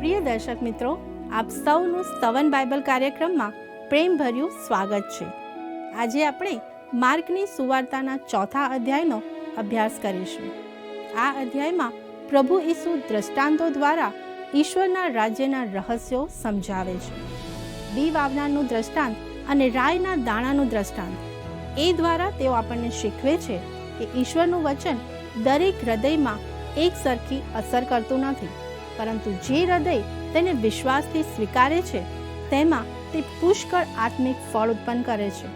પ્રિય દર્શક મિત્રો, આપ સૌનું સ્તવન બાઇબલ કાર્યક્રમમાં પ્રેમભર્યું સ્વાગત છે. આજે આપણે માર્કની સુવાર્તાના 4થા અધ્યાયનો અભ્યાસ કરીશું. આ અધ્યાયમાં પ્રભુ ઈસુ દ્રષ્ટાંતો દ્વારા ઈશ્વરના રાજ્યના રહસ્યો સમજાવે છે. બી વાવનારનું દ્રષ્ટાંત અને રાઈના દાણાનું દ્રષ્ટાંત એ દ્વારા તેઓ આપણને શીખવે છે કે ઈશ્વરનું વચન દરેક હૃદયમાં એક સરખી અસર કરતું નથી, પરંતુ જે હૃદય તેને વિશ્વાસથી સ્વીકારે છે તેમાં તે પુષ્કળ આત્મિક ફળ ઉત્પન્ન કરે છે.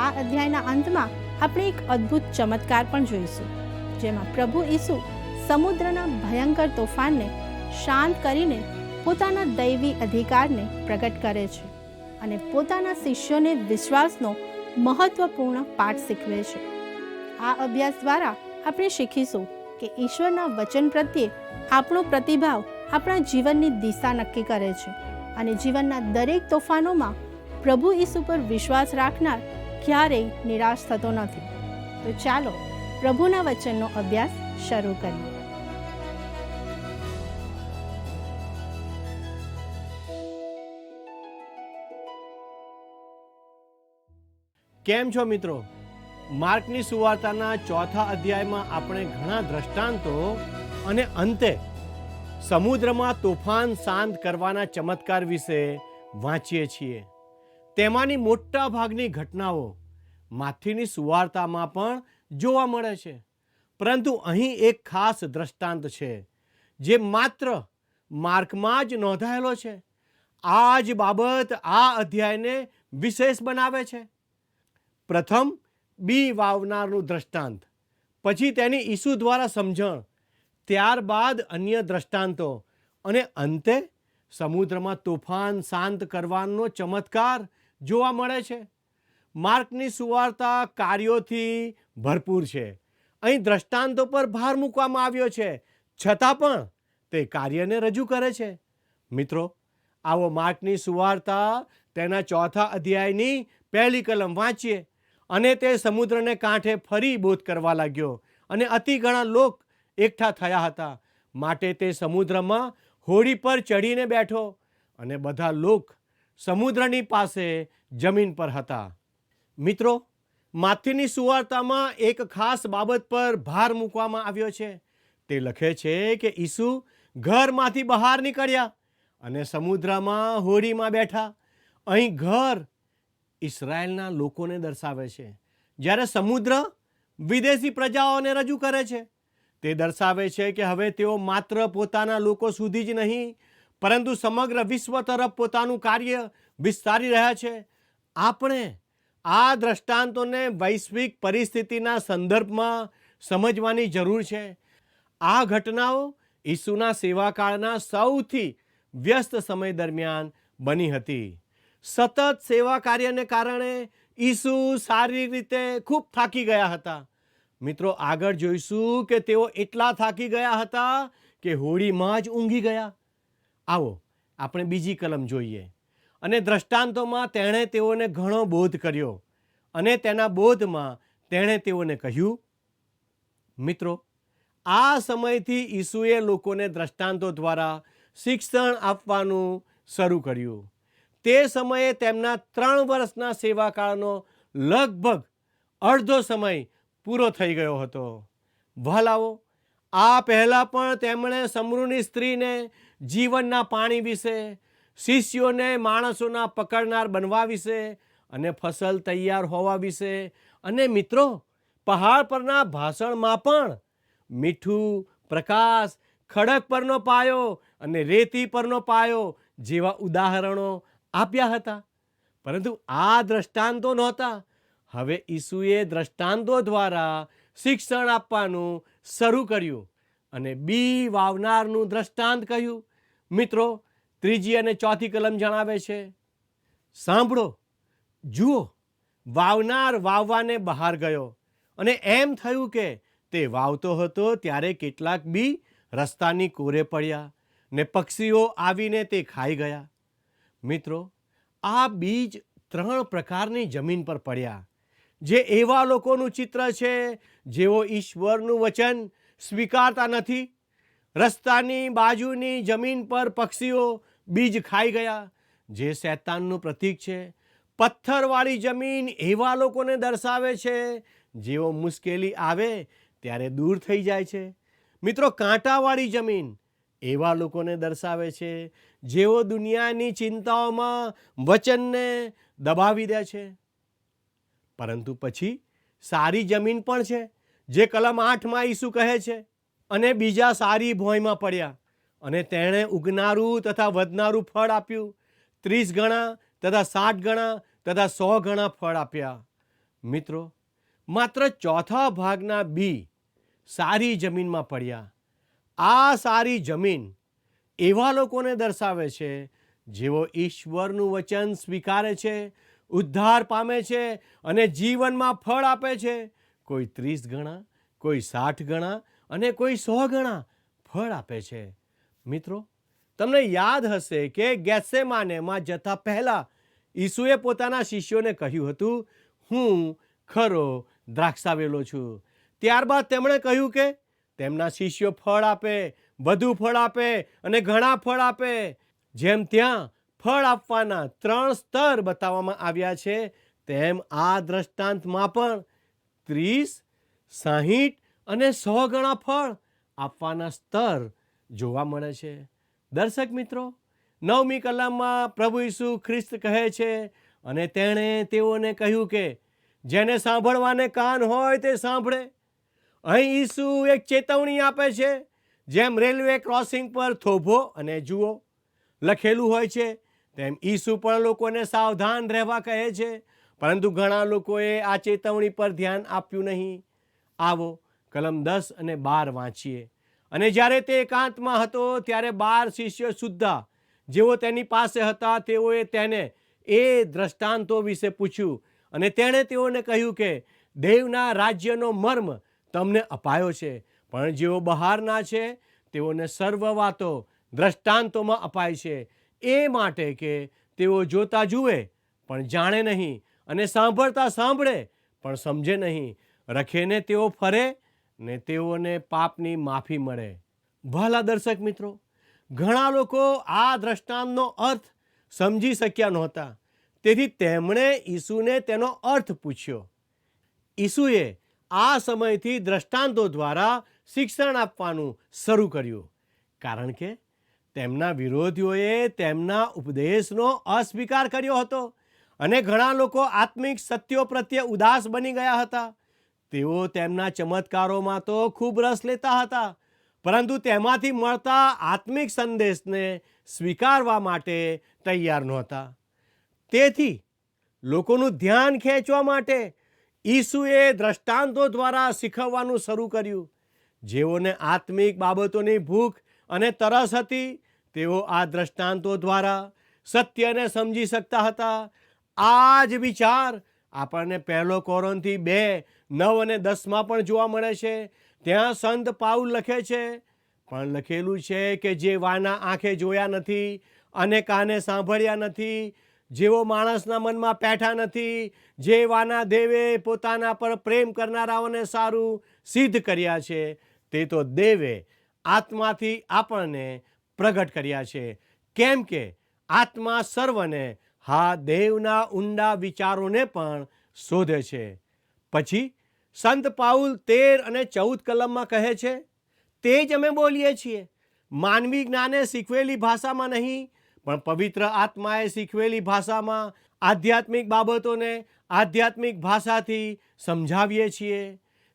આ અધ્યાયના અંતમાં આપણે એક અદ્ભુત ચમત્કાર પણ જોઈશું, જેમાં પ્રભુ ઈસુ સમુદ્રના ભયંકર તોફાનને શાંત કરીને પોતાના દૈવી અધિકારને પ્રગટ કરે છે અને પોતાના શિષ્યોને વિશ્વાસનો મહત્વપૂર્ણ પાઠ શીખવે છે. આ અભ્યાસ દ્વારા આપણે શીખીશું કે ઈશ્વરના વચન પ્રત્યે આપણો પ્રતિભાવ આપણા જીવનની દિશા નક્કી કરે છે અને જીવનના દરેક તોફાનોમાં પ્રભુ ઈસુ પર વિશ્વાસ રાખનાર ક્યારેય નિરાશ થતો નથી. તો ચાલો પ્રભુના વચનનો અભ્યાસ શરૂ કરીએ. કેમ છો મિત્રો? માર્કની સુવાર્તાના 4થા અધ્યાયમાં આપણે ઘણા દ્રષ્ટાંતો અને અંતે સમુદ્રમાં તોફાન શાંત કરવાના ચમત્કાર વિશે વાંચીએ છીએ. તેમાંની મોટા ભાગની ઘટનાઓ માથીની સુવાર્તામાં પણ જોવા મળે છે, પરંતુ અહીં એક ખાસ દ્રષ્ટાંત છે જે માત્ર માર્કમાં જ નોંધાયેલો છે. આ જ બાબત આ અધ્યાયને વિશેષ બનાવે છે. પ્રથમ બી વાવનારનું દ્રષ્ટાંત, પછી તેની ઈસુ દ્વારા સમજણ, ત્યારબાદ અન્ય દ્રષ્ટાંતો અને અંતે સમુદ્રમાં તોફાન શાંત કરવાનો ચમત્કાર જોવા મળે છે. માર્કની સુવાર્તા કાર્યોથી ભરપૂર છે. અહીં દ્રષ્ટાંતો પર ભાર મૂકવામાં આવ્યો છે, છતાં પણ તે કાર્યને રજૂ કરે છે. મિત્રો, આવો માર્કની સુવાર્તા તેના 4થા અધ્યાયની પહેલી કલમ વાંચીએ અને તે સમુદ્રને કાંઠે ફરી બોધ કરવા લાગ્યો અને અતિ ઘણા લોક એકઠા થયા હતા, માટે તે સમુદ્રમાં હોડી પર ચઢીને બેઠો અને બધા લોક સમુદ્રની પાસે જમીન પર હતા. મિત્રો, માથીની સુવાર્તામાં એક ખાસ બાબત પર ભાર મૂકવામાં આવ્યો છે. તે લખે છે કે ઈસુ ઘરમાંથી બહાર નીકળ્યા અને સમુદ્રમાં હોડીમાં બેઠા. અહીં ઘર ઇઝરાયલના લોકોને દર્શાવે છે, જ્યારે સમુદ્ર વિદેશી પ્રજાઓને રજૂ કરે છે. તે દર્શાવે છે કે હવે તેઓ માત્ર પોતાના લોકો સુધી જ નહીં, પરંતુ સમગ્ર વિશ્વ તરફ પોતાનું કાર્ય વિસ્તારી રહ્યા છે. આપણે આ દ્રષ્ટાંતોને વૈશ્વિક પરિસ્થિતિના સંદર્ભમાં સમજવાની જરૂર છે. આ ઘટનાઓ ઈસુના સેવાકાળના સૌથી વ્યસ્ત સમય દરમિયાન બની હતી. સતત સેવા કાર્યને કારણે ઈસુ શારીરિક રીતે ખૂબ થાકી ગયા હતા. મિત્રો, આગળ જોઈશું કે તેઓ એટલા થાકી ગયા હતા કે હોડીમાં જ ઊંઘી ગયા. આવો આપણે બીજી કલમ જોઈએ. અને દ્રષ્ટાંતોમાં તેણે તેઓને ઘણો બોધ કર્યો અને તેના બોધમાં તેણે તેઓને કહ્યું. મિત્રો, આ સમયથી ઈસુએ લોકોને દ્રષ્ટાંતો દ્વારા શિક્ષણ આપવાનું શરૂ કર્યું. તે સમયે તેમના 3 વર્ષના સેવાકાળનો લગભગ અડધો સમય પૂરો થઈ ગયો હતો. વહાલાઓ, આ પહેલાં પણ તેમણે સમરૂની સ્ત્રીને જીવનના પાણી વિશે, શિષ્યોને માણસોના પકડનાર બનવા વિશે અને ફસલ તૈયાર હોવા વિશે, અને મિત્રો, પહાડ પરના ભાષણમાં પણ મીઠું, પ્રકાશ, ખડક પરનો પાયો અને રેતી પરનો પાયો જેવા ઉદાહરણો આપ્યા હતા. પરંતુ આ દ્રષ્ટાંતો નહોતા. હવે ઈસુએ દ્રષ્ટાંતો દ્વારા શિક્ષણ આપવાનું શરૂ કર્યું અને બી વાવનારનું દ્રષ્ટાંત કહ્યું. મિત્રો, ત્રીજી અને ચોથી કલમ જણાવે છે. સાંભળો, જુઓ, વાવનાર વાવવાને બહાર ગયો અને એમ થયું કે તે વાવતો હતો ત્યારે કેટલાક બી રસ્તાની કોરે પડ્યા ને પક્ષીઓ આવીને તે ખાઈ ગયા. મિત્રો, આ બીજ 3 પ્રકારની જમીન પર પડ્યા, જે એવા લોકોનું ચિત્ર છે જેઓ ઈશ્વરનું વચન સ્વીકારતા નથી, રસ્તાની બાજુની જમીન પર પક્ષીઓ બીજ ખાઈ ગયા, જે શૈતાનનું પ્રતીક છે. પથ્થરવાળી જમીન એવા લોકોને દર્શાવે છે જેઓ મુશ્કેલી આવે ત્યારે દૂર થઈ જાય છે. મિત્રો, કાંટાવાળી જમીન એવા લોકોને દર્શાવે છે જેઓ દુનિયાની ચિંતાઓમાં વચનને દબાવી દે છે. પરંતુ પછી સારી જમીન પણ છે, જે કલમ 8માં ઈસુ કહે છે, અને બીજા સારી ભોંયમાં પડ્યા અને તેણે ઉગનારું તથા વધનારું ફળ આપ્યું. 30 ગણા તથા 60 ગણા તથા 100 ગણા ફળ આપ્યા. મિત્રો, માત્ર ચોથા ભાગના બી સારી જમીનમાં પડ્યા. આ સારી જમીન એવા લોકોને દર્શાવે છે જેઓ ઈશ્વરનું વચન સ્વીકારે છે, ઉદ્ધાર પામે છે અને જીવનમાં ફળ આપે છે. કોઈ 30 ગણા, કોઈ 60 ગણા અને કોઈ 100 ગણા ફળ આપે છે. મિત્રો, તમને યાદ હશે કે ગેત્સેમાનેમાં જતા પહેલા ઈસુએ પોતાના શિષ્યોને કહ્યું હતું, હું ખરો દ્રાક્ષાવેલો છું. ત્યારબાદ તેમણે કહ્યું કે તેમના શિષ્યો ફળ આપે, વધુ ફળ આપે અને ઘણા ફળ આપે. જેમ ત્યાં ફળ આપવાના 3 સ્તર બતાવવામાં આવ્યા છે, તેમ આ દ્રષ્ટાંતમાં પણ 30, 60 અને 100 ગણા ફળ આપવાના સ્તર જોવા મળે છે. દર્શક મિત્રો, 9મી કલમમાં પ્રભુ ઈસુ ખ્રિસ્ત કહે છે, અને તેણે તેઓને કહ્યું કે જેને સાંભળવાને કાન હોય તે સાંભળે. અહીં ઈસુ એક ચેતવણી આપે છે. જેમ રેલવે ક્રોસિંગ પર થોભો અને જુઓ લખેલું હોય છે, તેમ ઈસુ પણ લોકોને સાવધાન રહેવા કહે છે. પરંતુ ઘણા લોકોએ આ ચેતવણી પર ધ્યાન આપ્યું નહીં. આવો કલમ 10 અને 12 વાંચીએ. અને જ્યારે તે એકાંતમાં હતો ત્યારે 12 શિષ્યો સુદ્ધા જેઓ તેની પાસે હતા, તેઓએ તેને એ દ્રષ્ટાંતો વિશે પૂછ્યું. અને તેણે તેઓને કહ્યું કે દેવના રાજ્યનો મર્મ તમને અપાયો છે, પણ જેઓ બહારના છે તેઓને સર્વ વાતો દ્રષ્ટાંતોમાં અપાય છે, એ માટે કે તેઓ જોતા જુએ પણ જાણે નહીં, અને સાંભળતા સાંભળે પણ સમજે નહીં. રખેને તેઓ ફરે ને તેઓને પાપની માફી મળે. ભલા દર્શક મિત્રો, ઘણા લોકો આ દ્રષ્ટાંતનો અર્થ સમજી શક્યા નહોતા, તેથી તેમણે ઈસુને તેનો અર્થ પૂછ્યો. ઈસુએ આ સમયથી દ્રષ્ટાંતો દ્વારા શિક્ષણ આપવાનું શરૂ કર્યું, કારણ કે તેમના વિરોધીઓએ તેમના ઉપદેશનો અસ્વીકાર કર્યો હતો અને ઘણા લોકો આત્મિક સત્યો પ્રત્યે ઉદાસ બની ગયા હતા. તેઓ તેમના ચમત્કારોમાં તો ખૂબ રસ લેતા હતા, પરંતુ તેમાંથી મળતા આત્મિક સંદેશને સ્વીકારવા માટે તૈયાર નહોતા. તેથી લોકોનું ધ્યાન ખેંચવા માટે ઈસુએ દ્રષ્ટાંતો દ્વારા શીખવવાનું શરૂ કર્યું. જેઓને આત્મિક બાબતોની ભૂખ અને તરસ હતી, તેઓ આ દ્રષ્ટાંતો દ્વારા સત્યને સમજી શકતા હતા. આ જ વિચાર આપણને 1 કોરિન્થી 2, 9 અને 10માં પણ જોવા મળે છે. ત્યાં સંત પાઉલ લખે છે, પણ લખેલું છે કે જે વાના આંખે જોયા નથી અને કાને સાંભળ્યા નથી, જેઓ માણસના મનમાં પેઠા નથી, જે વાના દેવે પોતાના પર પ્રેમ કરનારાઓને સારું સિદ્ધ કર્યા છે, તે તો દેવે આત્માથી આપણને પ્રગટ કર્યા છે. કેમ કે આત્મા સર્વને, હા, દેવના ઊંડા વિચારોને પણ શોધે છે. પછી સંત પાઉલ 13 અને 14 કલમમાં કહે છે, તે જ અમે બોલીએ છીએ, માનવી જ્ઞાને શીખવેલી ભાષામાં નહીં, પણ પવિત્ર આત્માએ શીખવેલી ભાષામાં આધ્યાત્મિક બાબતોને આધ્યાત્મિક ભાષાથી સમજાવીએ છીએ.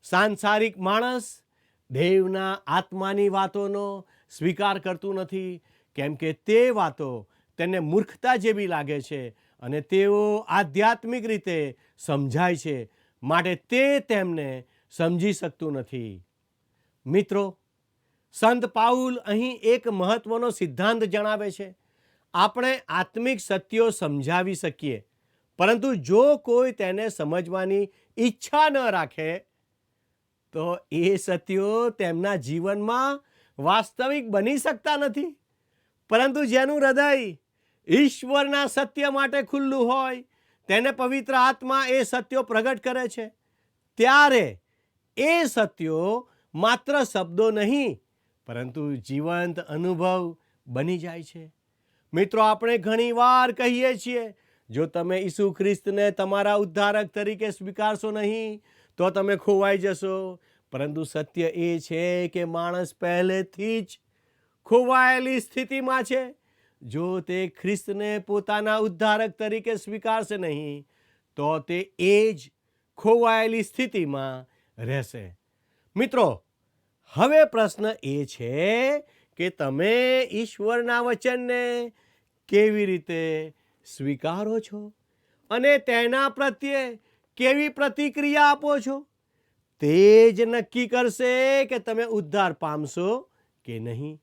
સાંસારિક માણસ દેવના આત્માની વાતોનો સ્વીકાર કરતું નથી, કેમ કે તે વાતો તેને મૂર્ખતા જેવી લાગે છે અને તેઓ આધ્યાત્મિક રીતે સમજાય છે, માટે તે તેમને સમજી શકતું નથી. મિત્રો, સંત પાઉલ અહીં એક મહત્વનો સિદ્ધાંત જણાવે છે. આપણે આત્મિક સત્યો સમજાવી શકીએ, પરંતુ જો કોઈ તેને સમજવાની ઈચ્છા ન રાખે તો એ સત્યો તેમના જીવનમાં વાસ્તવિક બની શકતા નથી. પરંતુ જેનું હૃદય ઈશ્વરના સત્ય માટે ખુલ્લું હોય, તેને પવિત્ર આત્મા એ સત્યો પ્રગટ કરે છે, ત્યારે એ સત્યો માત્ર શબ્દો નહીં, પરંતુ જીવંત અનુભવ બની જાય છે. મિત્રો, આપણે ઘણીવાર કહીએ છીએ, જો તમે ઈસુ ખ્રિસ્તને તમારા ઉદ્ધારક તરીકે સ્વીકારશો નહીં તો તમે ખોવાઈ જશો. પરંતુ સત્ય એ છે કે માણસ પહેલેથી જ ખોવાયેલી સ્થિતિમાં છે. જો તે ખ્રિસ્તને પોતાના ઉદ્ધારક તરીકે સ્વીકારશે નહીં તો તે એ જ ખોવાયેલી સ્થિતિમાં રહેશે. મિત્રો, હવે પ્રશ્ન એ છે કે તમે ઈશ્વરના વચનને કેવી રીતે સ્વીકારો છો અને તેના પ્રત્યે કેવી પ્રતિક્રિયા આપો છો? તે જ નક્કી કરશે કે તમે ઉદ્ધાર પામશો કે નહીં.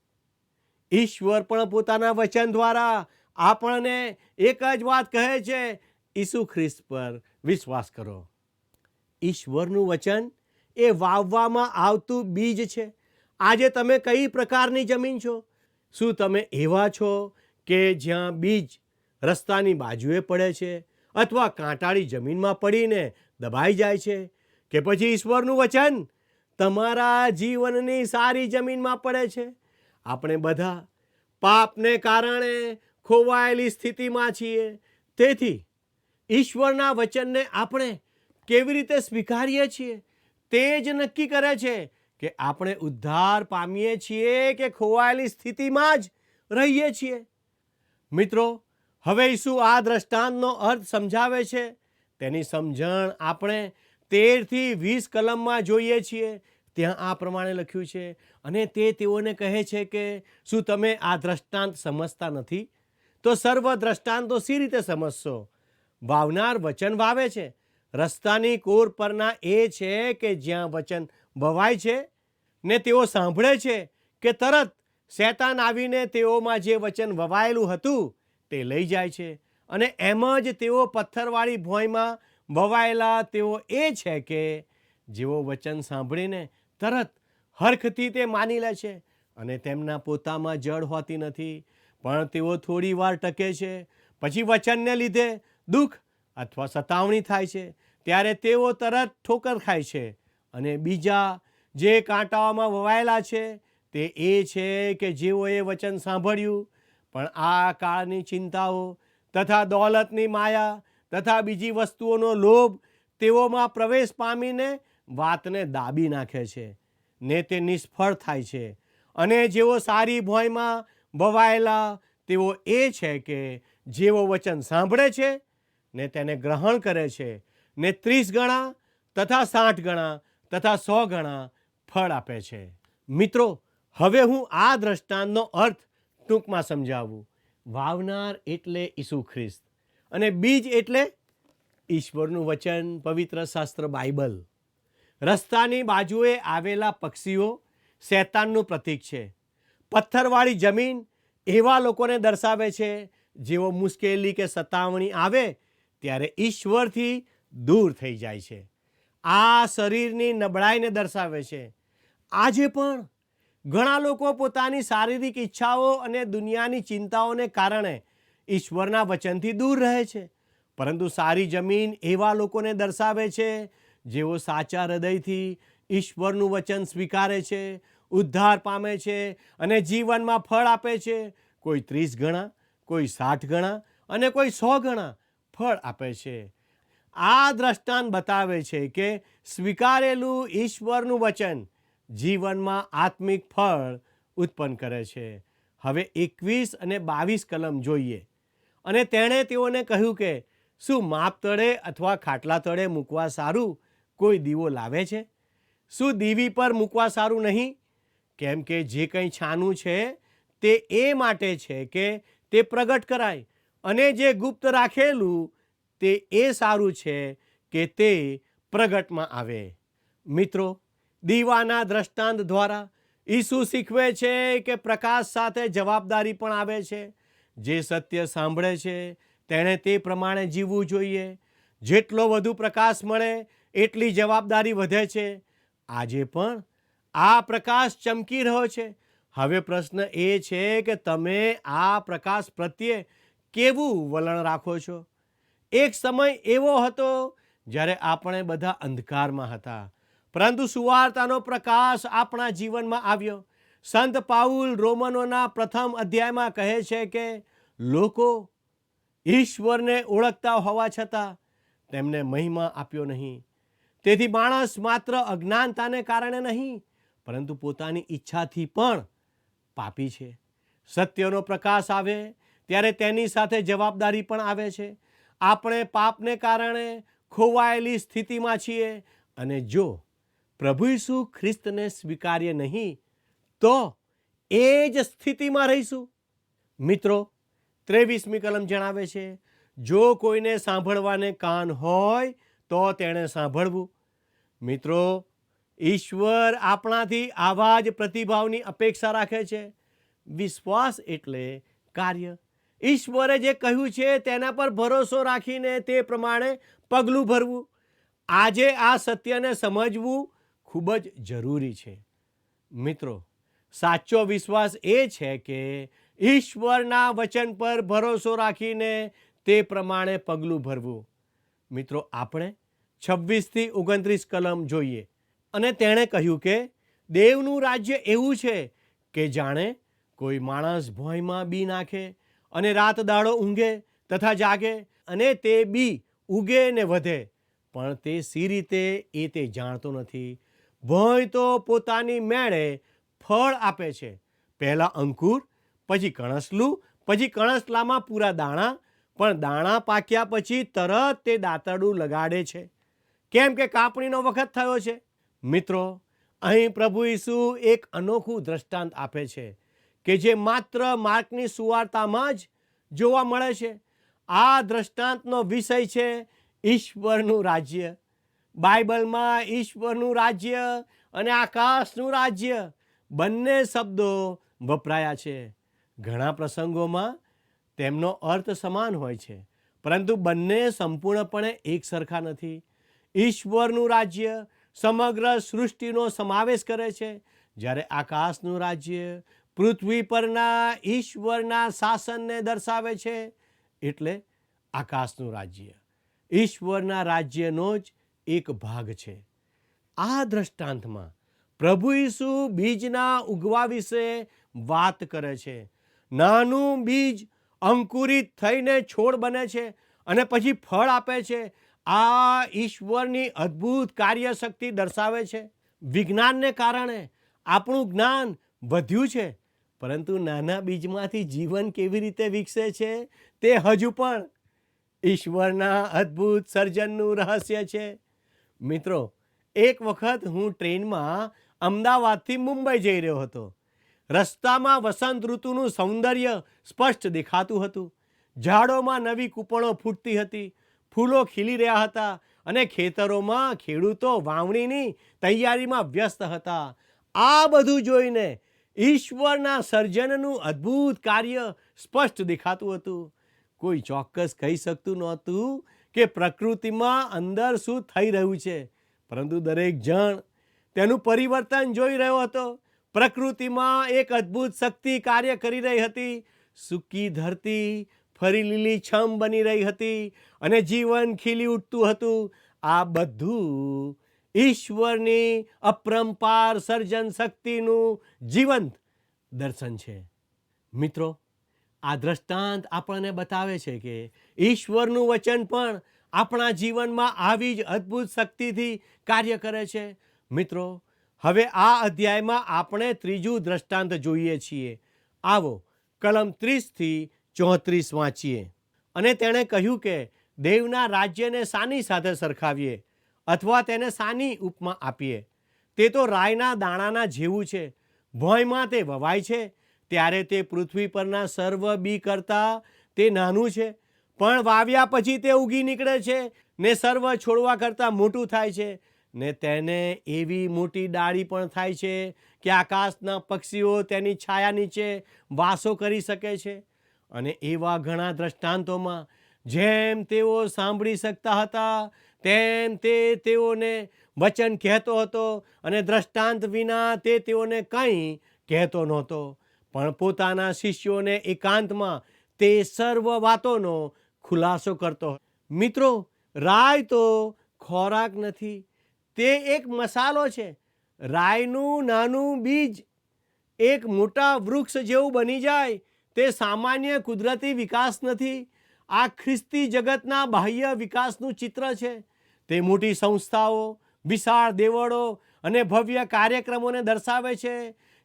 ઈશ્વર પણ પોતાના વચન દ્વારા આપણને એક જ વાત કહે છે, ઈસુ ખ્રિસ્ત પર વિશ્વાસ કરો. ઈશ્વરનું વચન એ વાવવામાં આવતું બીજ છે. આજે તમે કઈ પ્રકારની જમીન છો? શું તમે એવા છો કે જ્યાં બીજ રસ્તાની બાજુએ પડે છે અથવા કાંટાળી જમીનમાં પડીને દબાઈ જાય છે? કે પછી ઈશ્વરનું વચન તમારા જીવનની સારી જમીનમાં પડે છે? આપણે બધા પાપને કારણે ખોવાયેલી સ્થિતિમાં છીએ. તેથી ઈશ્વરના વચનને આપણે કેવી રીતે સ્વીકારીએ છીએ તે જ નક્કી કરે છે કે આપણે ઉદ્ધાર પામીએ છીએ કે ખોવાયેલી સ્થિતિમાં જ રહીએ છીએ. મિત્રો, હવે ઈસુ આ દ્રષ્ટાંતનો અર્થ સમજાવે છે. તેની સમજણ આપણે 13 થી 20 કલમમાં જોઈએ છીએ. ત્યાં આ પ્રમાણે લખ્યું છે, અને તે તેઓને કહે છે કે શું તમે આ દ્રષ્ટાંત સમજતા નથી? તો સર્વ દ્રષ્ટાંતો સી રીતે સમજશો? વાવનાર વચન વાવે છે. રસ્તાની કોર પરના એ છે કે જ્યાં વચન વવાય છે ને તેઓ સાંભળે છે કે તરત શૈતાન આવીને તેઓમાં જે વચન વવાયેલું હતું તે લઈ જાય છે. અને એમ જ તેઓ પથ્થરવાળી ભોંયમાં વવાયેલા તેઓ એ છે કે જેઓ વચન સાંભળીને તરત હરખથી તે માની લે છે અને તેમના પોતામાં જડ હોતી નથી, પણ તેઓ થોડી વાર ટકે છે. પછી વચનને લીધે દુઃખ અથવા સતાવણી થાય છે ત્યારે તેઓ તરત ઠોકર ખાય છે. અને બીજા જે કાંટાઓમાં વવાયેલા છે તે એ છે કે જેઓએ વચન સાંભળ્યું, પણ આ કાળની ચિંતાઓ તથા દોલતની માયા તથા બીજી વસ્તુઓનો લોભ તેઓમાં પ્રવેશ પામીને વાતને દાબી નાખે છે ને તે નિષ્ફળ થાય છે. અને જેઓ સારી ભોંયમાં વવાયેલા તેઓ એ છે કે જેઓ વચન સાંભળે છે ને તેને ગ્રહણ કરે છે ને 30 ગણા તથા 60 ગણા તથા 100 ગણા ફળ આપે છે. મિત્રો, હવે હું આ દ્રષ્ટાંતનો અર્થ ટૂંકમાં સમજાવું. વાવનાર એટલે ઈસુ ખ્રિસ્ત અને બીજ એટલે ઈશ્વરનું વચન, પવિત્ર શાસ્ત્ર બાઇબલ. રસ્તાની બાજુએ આવેલા પક્ષીઓ શૈતાનનું પ્રતીક છે. પથ્થરવાળી જમીન એવા લોકોને દર્શાવે છે જેઓ મુશ્કેલી કે સતાવણી આવે ત્યારે ઈશ્વરથી દૂર થઈ જાય છે. આ શરીરની નબળાઈને દર્શાવે છે. આજે પણ ઘણા લોકો પોતાની શારીરિક ઈચ્છાઓ અને દુનિયાની ચિંતાઓને કારણે ઈશ્વરના વચનથી દૂર રહે છે. પરંતુ સારી જમીન એવા લોકોને દર્શાવે છે જેઓ સાચા હૃદયથી ઈશ્વરનું વચન સ્વીકારે છે, ઉદ્ધાર પામે છે અને જીવનમાં ફળ આપે છે. કોઈ 30 ગણા, કોઈ 60 ગણા અને કોઈ 100 ગણા ફળ આપે છે. આ દ્રષ્ટાંત બતાવે છે કે સ્વીકારેલું ઈશ્વરનું વચન જીવનમાં આત્મિક ફળ ઉત્પન્ન કરે છે. હવે 21 અને 22 કલમ જોઈએ. અને તેણે તેઓને કહ્યું કે શું માપ તળે અથવા ખાટલા તળે મૂકવા સારું કોઈ દીવો લાવે છે? શું દીવી પર મૂકવા સારું નહીં? કેમ કે જે કંઈ છાનું છે તે એ માટે છે કે તે પ્રગટ કરાય, અને જે ગુપ્ત રાખેલું તે એ સારું છે કે તે પ્રગટમાં આવે. મિત્રો, દીવાના દ્રષ્ટાંત દ્વારા ઈસુ શીખવે છે કે પ્રકાશ સાથે જવાબદારી પણ આવે છે. જે સત્ય સાંભળે છે તેણે તે પ્રમાણે જીવવું જોઈએ. જેટલો વધુ પ્રકાશ મળે એટલી જવાબદારી વધે છે. આજે પણ આ પ્રકાશ ચમકી રહ્યો છે. હવે પ્રશ્ન એ છે કે તમે આ પ્રકાશ પ્રત્યે કેવું વલણ રાખો છો? એક સમય એવો હતો જ્યારે આપણે બધા અંધકારમાં હતા, પરંતુ સુવાર્તાનો પ્રકાશ આપણા જીવનમાં આવ્યો. સંત પાઉલ રોમનોના પ્રથમ અધ્યાયમાં કહે છે કે લોકો ઈશ્વરને ઓળખતા હોવા છતાં તેમને મહિમા આપ્યો નહીં. તેથી માણસ માત્ર અજ્ઞાનતાને કારણે નહીં, પરંતુ પોતાની ઈચ્છાથી પણ પાપી છે. સત્યનો પ્રકાશ આવે ત્યારે તેની સાથે જવાબદારી પણ આવે છે. આપણે પાપને કારણે ખોવાયેલી સ્થિતિમાં છીએ, અને જો પ્રભુ ઈસુ ખ્રિસ્તને સ્વીકારીએ નહીં તો એ જ સ્થિતિમાં રહીશું. મિત્રો, 23મી કલમ જણાવે છે, જો કોઈને સાંભળવાને કાન હોય તો તેણે સાંભળવું. મિત્રો, ઈશ્વર આપણાથી આવા જ પ્રતિભાવની અપેક્ષા રાખે છે. વિશ્વાસ એટલે કાર્ય. ઈશ્વરે જે કહ્યું છે તેના પર ભરોસો રાખીને તે પ્રમાણે પગલું ભરવું. આજે આ સત્યને સમજવું ખૂબ જ જરૂરી છે. મિત્રો, સાચો વિશ્વાસ એ છે કે ઈશ્વરના વચન પર ભરોસો રાખીને તે પ્રમાણે પગલું ભરવું. મિત્રો, આપણે 26થી 29 કલમ જોઈએ, અને તેણે કહ્યું કે દેવનું રાજ્ય એવું છે કે જાણે કોઈ માણસ ભોંયમાં બી નાખે અને રાત દાડો ઊંઘે તથા જાગે, અને તે બી ઉગે ને વધે, પણ તે સી રીતે એ તે જાણતો નથી. ભોંય તો પોતાની મેળે ફળ આપે છે, પહેલાં અંકુર, પછી કણસલું, પછી કણસલામાં પૂરા દાણા, પણ દાણા પાક્યા પછી તરત તે દાંતરડું લગાડે છે, કેમ કે કાપણીનો વખત થયો છે. મિત્રો, અહીં પ્રભુ ઈસુ એક અનોખું દ્રષ્ટાંત આપે છે કે જે માત્ર માર્કની સુવાર્તામાં જ જોવા મળે છે. આ દ્રષ્ટાંતનો વિષય છે ઈશ્વરનું રાજ્ય. બાઇબલમાં ઈશ્વરનું રાજ્ય અને આકાશનું રાજ્ય બંને શબ્દો વપરાયા છે. ઘણા પ્રસંગોમાં તેમનો અર્થ સમાન હોય છે, પરંતુ બંને સંપૂર્ણપણે એક સરખા નથી. ઈશ્વરનું રાજ્ય સમગ્ર સૃષ્ટિનો સમાવેશ કરે છે, જ્યારે આકાશનું રાજ્ય પૃથ્વી પરના ઈશ્વરના શાસનને દર્શાવે છે. એટલે આકાશનું રાજ્ય ઈશ્વરના રાજ્યનો જ એક ભાગ છે. આ દ્રષ્ટાંતમાં પ્રભુ ઈસુ બીજના ઉગવા વિશે વાત કરે છે. નાનું બીજ અંકુરિત થઈને છોડ બને છે અને પછી ફળ આપે છે. આ ઈશ્વરની અદ્ભુત કાર્યશક્તિ દર્શાવે છે. વિજ્ઞાનને કારણે આપણું જ્ઞાન વધ્યું છે, પરંતુ નાના બીજમાંથી જીવન કેવી રીતે વિકસે છે તે હજુ પણ ઈશ્વરના અદ્ભુત સર્જનનું રહસ્ય છે. મિત્રો, એક વખત હું ટ્રેનમાં અમદાવાદથી મુંબઈ જઈ રહ્યો હતો. રસ્તામાં વસંત ઋતુનું સૌંદર્ય સ્પષ્ટ દેખાતું હતું. ઝાડોમાં નવી કૂપણો ફૂટતી હતી, ફૂલો ખીલી રહ્યા હતા, અને ખેતરોમાં ખેડૂતો વાવણીની તૈયારીમાં વ્યસ્ત હતા. આ બધું જોઈને ઈશ્વરના સર્જનનું અદ્ભુત કાર્ય સ્પષ્ટ દેખાતું હતું. કોઈ ચોક્કસ કહી શકતું નહોતું કે પ્રકૃતિમાં અંદર શું થઈ રહ્યું છે, પરંતુ દરેક જણ તેનું પરિવર્તન જોઈ રહ્યો હતો. પ્રકૃતિમાં એક અદ્ભુત શક્તિ કાર્ય કરી રહી હતી. સૂકી ધરતી ફરી લીલીછમ બની રહી હતી અને જીવન ખીલી ઉઠતું હતું. આ બધું ઈશ્વરની અપરંપાર સર્જન શક્તિનું જીવંત દર્શન છે. મિત્રો, આ દ્રષ્ટાંત આપણને બતાવે છે કે ઈશ્વરનું વચન પણ આપણા જીવનમાં આવી જ અદ્ભુત શક્તિથી કાર્ય કરે છે. મિત્રો, હવે આ અધ્યાયમાં આપણે ત્રીજું દ્રષ્ટાંત જોઈએ છીએ. આવો કલમ 30થી 34 વાંચીએ. અને તેણે કહ્યું કે દેવના રાજ્યને શાની સાથે સરખાવીએ, અથવા તેને શાની ઉપમા આપીએ? તે તો રાઈના દાણાના જેવું છે. ભોંયમાં તે વવાય છે ત્યારે તે પૃથ્વી પરના સર્વ બી કરતાં તે નાનું છે, પણ વાવ્યા પછી તે ઉગી નીકળે છે ને સર્વ છોડવા કરતાં મોટું થાય છે, ને તેને એવી મોટી ડાળી પણ થાય છે કે આકાશના પક્ષીઓ તેની છાયા નીચે વાસો કરી શકે છે. અને એવા ઘણા દ્રષ્ટાંતોમાં જેમ તેઓ સાંભળી શકતા હતા તેમ તે તેઓને વચન કહેતો હતો, અને દ્રષ્ટાંત વિના તે તેઓને કંઈ કહેતો નહોતો, પણ પોતાના શિષ્યોને એકાંતમાં તે સર્વ વાતોનો ખુલાસો કરતો. મિત્રો, રાઈ તો ખોરાક નથી, તે એક મસાલો છે. રાઈનું નાનું બીજ એક મોટા વૃક્ષ જેવું બની જાય તે સામાન્ય કુદરતી વિકાસ નથી. આ ખ્રિસ્તી જગતના બાહ્ય વિકાસનું ચિત્ર છે. તે મોટી સંસ્થાઓ, વિશાળ દેવળો અને ભવ્ય કાર્યક્રમોને દર્શાવે છે,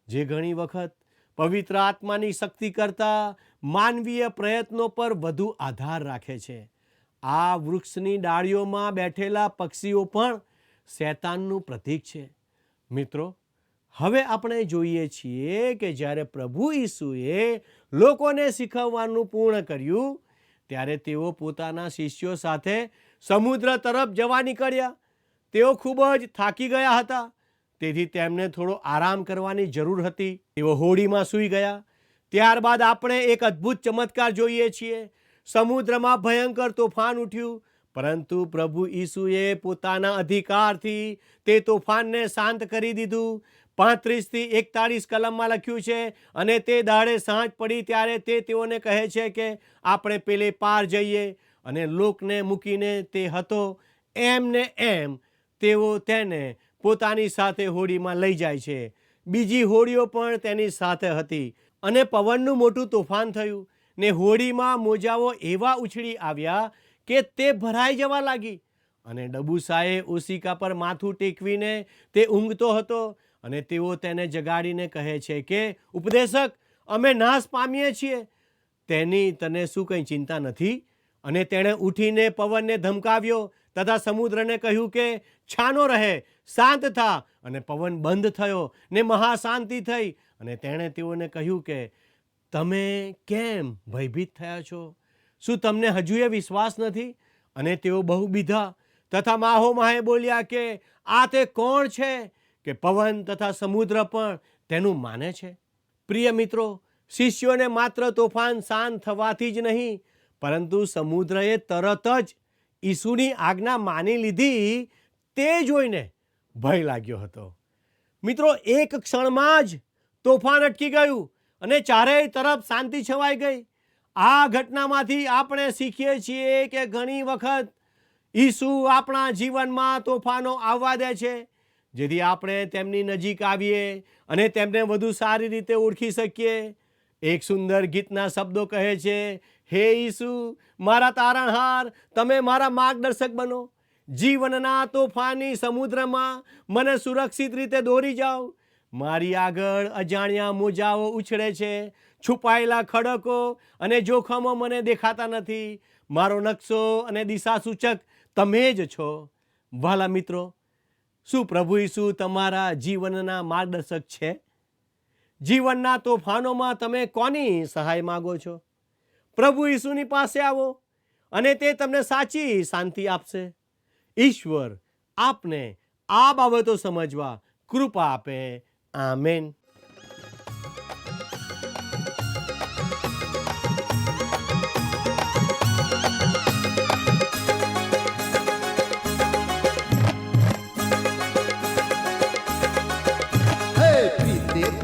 જે ઘણી વખત પવિત્ર આત્માની શક્તિ કરતાં માનવીય પ્રયત્નો પર વધુ આધાર રાખે છે. આ વૃક્ષની ડાળીઓમાં બેઠેલા પક્ષીઓ પણ શૈતાનનું પ્રતીક છે. મિત્રો, હવે આપણે જોઈએ છીએ કે જ્યારે પ્રભુ ઈસુએ લોકોને શીખવવાનું પૂર્ણ કર્યું ત્યારે તેઓ પોતાના શિષ્યો સાથે સમુદ્ર તરફ જવા નીકળ્યા. તેઓ ખૂબ જ થાકી ગયા હતા, તેથી તેમને થોડો આરામ કરવાની જરૂર હતી. તેઓ હોડીમાં સૂઈ ગયા. ત્યારબાદ આપણે એક અદ્ભુત ચમત્કાર જોઈએ છીએ. સમુદ્રમાં ભયંકર તોફાન ઉઠ્યું, પરંતુ પ્રભુ ઈસુએ પોતાના અધિકારથી તે તોફાનને શાંત કરી દીધું. 35 થી 41 કલમમાં લખ્યું છે, અને તે દાડે સાંજ પડી ત્યારે તે તેઓને કહે છે કે આપણે પેલે પાર જઈએ. અને લોકને મૂકીને તે હતો એમ ને એમ તેઓ તેને પોતાની સાથે હોડીમાં લઈ જાય છે. બીજી હોડીઓ પણ તેની સાથે હતી, અને પવનનું મોટું તોફાન થયું, ને હોડીમાં મોજાઓ એવા ઉછળી આવ્યા કે તે ભરાઈ જવા લાગી. અને ડબુસાએ ઓશિકા પર માથું ટેકવીને તે ઊંઘતો હતો, અને તેઓ તેને જગાડીને કહે છે કે ઉપદેશક, અમે નાશ પામીએ છીએ. તેની તને શું કંઈ ચિંતા નથી? અને તેણે ઉઠીને પવનને ધમકાવ્યો તથા સમુદ્રને કહ્યું કે છાનો રહે, શાંત થા. અને પવન બંધ થયો ને મહાશાંતિ થઈ. અને તેણે તેઓને કહ્યું કે તમે કેમ ભયભીત થયા છો? શું તમને હજુએ વિશ્વાસ નથી? અને તેઓ બહુ બીધા તથા માહોમાહે બોલ્યા કે આ તે કોણ છે કે પવન તથા સમુદ્ર પણ તેનું માને છે? પ્રિય મિત્રો, શિષ્યોને માત્ર તોફાન શાંત થવાથી જ નહીં, પરંતુ સમુદ્રએ તરત જ ઈસુની આજ્ઞા માની લીધી તે જોઈને ભય લાગ્યો હતો. મિત્રો, એક ક્ષણમાં જ તોફાન અટકી ગયું અને ચારેય તરફ શાંતિ છવાઈ ગઈ. આ ઘટનામાંથી આપણે શીખીએ છીએ કે ઘણી વખત ઈસુ આપણા જીવનમાં તોફાનો આવવા દે છે, જેથી આપણે તેમની નજીક આવીએ અને તેમને વધુ સારી રીતે ઓળખી શકીએ. એક સુંદર ગીતના શબ્દો કહે છે, હે ઈસુ મારા તારણહાર, તમે મારા માર્ગદર્શક બનો. જીવનના તોફાની સમુદ્રમાં મને સુરક્ષિત રીતે દોરી જાઓ. મારી આગળ અજાણ્યા મોજાઓ ઉછળે છે, છુપાયેલા ખડકો અને જોખમો મને દેખાતા નથી. મારો નકશો અને દિશા સૂચક તમે જ છો. વહાલા મિત્રો, શું પ્રભુ ઈસુ તમારા જીવનના માર્ગદર્શક છે? જીવનના તોફાનોમાં તમે કોની સહાય માગો છો? પ્રભુ ઈસુની પાસે આવો અને તે તમને સાચી શાંતિ આપશે. ઈશ્વર આપને આ બાબતો સમજવા કૃપા આપે. આમેન.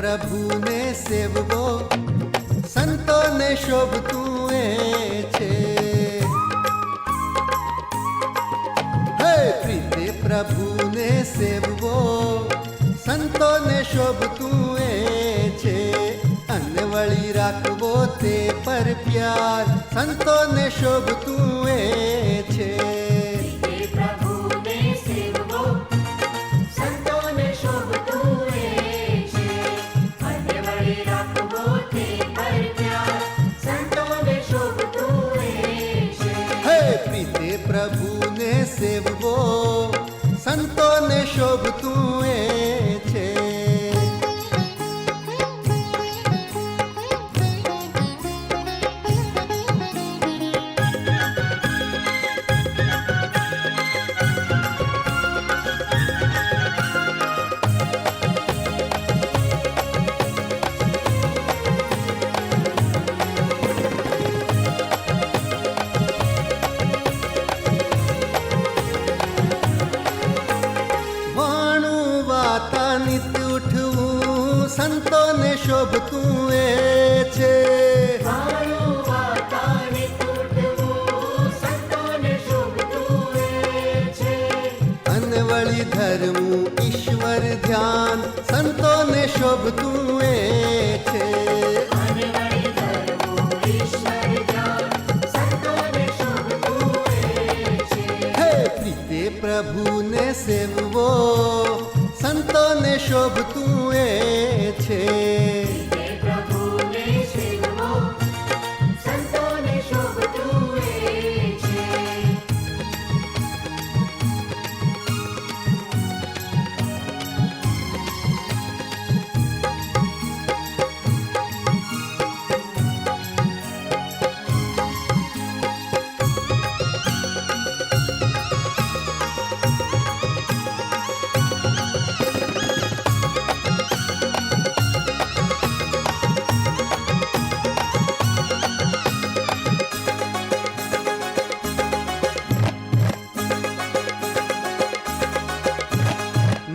પ્રભુ ને સેવવો સંતોને શોભતું એ છે. હે પ્રીતે પ્રભુને સેવવો સંતોને શોભતું એ છે. અનવળી રાખવો તે પર પ્યાર સંતોને શોભતું એ છે. પ્રભુને સેવવો સંતોને શોભતું એ છે. સંતોને શોભતું એ છે. અનવળી ધર્મું ઈશ્વર ધ્યાન સંતોને શોભતું એ શોભતું એ છે.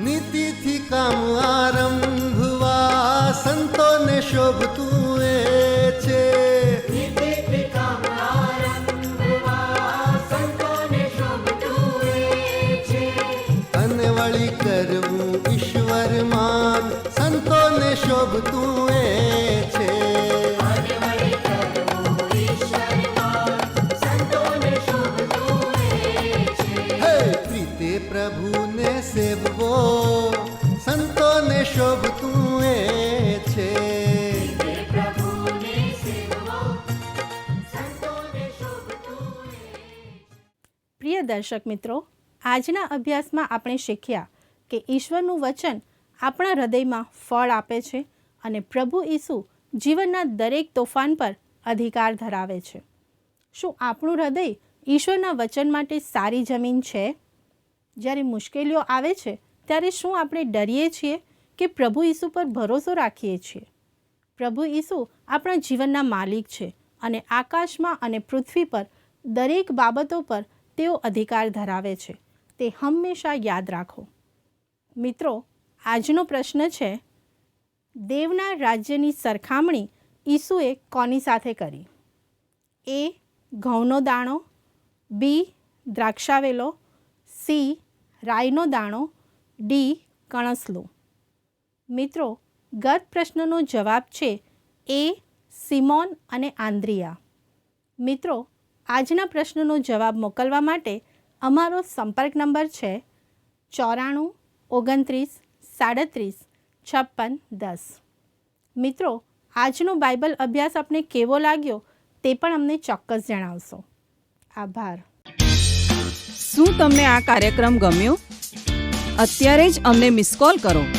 નીતિથી કામ આરંભવા સંતોને શોભતું એ છે. અને વળી કરવું ઈશ્વર માન સંતોને શોભતું એ છે. હે પ્રીતે પ્રભુને સેવવો સંતોને શોભતું એ છે. પ્રિય દર્શક મિત્રો, આજના અભ્યાસમાં આપણે શીખ્યા કે ઈશ્વરનું વચન આપણા હૃદયમાં ફળ આપે છે અને પ્રભુ ઈસુ જીવનના દરેક તોફાન પર અધિકાર ધરાવે છે. શું આપણું હૃદય ઈશ્વરના વચન માટે સારી જમીન છે? જ્યારે મુશ્કેલીઓ આવે છે ત્યારે શું આપણે ડરીએ છીએ કે પ્રભુ ઈસુ પર ભરોસો રાખીએ છીએ? પ્રભુ ઈસુ આપણા જીવનના માલિક છે અને આકાશમાં અને પૃથ્વી પર દરેક બાબતો પર તેઓ અધિકાર ધરાવે છે. તે હંમેશા યાદ રાખો. મિત્રો, આજનો પ્રશ્ન છે, દેવના રાજ્યની સરખામણી ઈસુએ કોની સાથે કરી? એ. ઘઉંનો દાણો, બી. દ્રાક્ષાવેલો, સી. રાઈનો દાણો, ડી. કણસલો. મિત્રો, ગત પ્રશ્નનો જવાબ છે એ. સિમોન અને આંદ્રિયા. મિત્રો, આજના પ્રશ્નનો જવાબ મોકલવા માટે અમારો સંપર્ક નંબર છે 94 29 37 56 10. મિત્રો, આજનો બાઇબલ અભ્યાસ આપને કેવો લાગ્યો તે પણ અમને ચોક્કસ જણાવશો. આભાર. શું તમને આ કાર્યક્રમ ગમ્યો? અત્યારે જ અમને મિસ કોલ કરો.